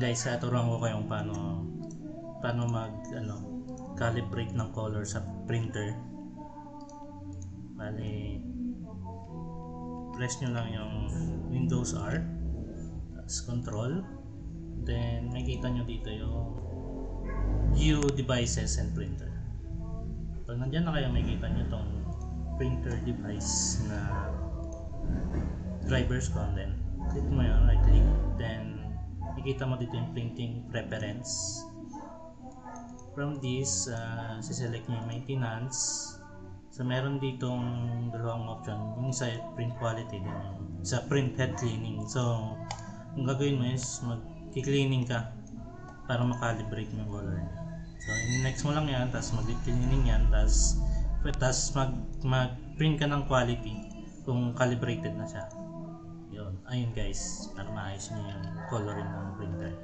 Guys, turuan ko kayong paano mag calibrate ng color sa printer. Bali, press nyo lang yung Windows R, tapos Control, then makikita nyo dito yung View Devices and Printer. Pag nandyan na kayo, makikita nyo tong printer device na drivers ko, then click mo yun, right click, then makikita mo dito yung printing preference. From this, siselect nyo yung maintenance. So meron ditong dalawang option, yung isa print quality, din yung isa print head cleaning. So ang gagawin mo is mag-cleaning ka para makalibrate mo yung color niya. So next mo lang yan, tapos mag-cleaning yan, tapos mag-print ka ng quality kung calibrated na siya. Yun, ayun guys, para maayos niyo yung coloring ng printer.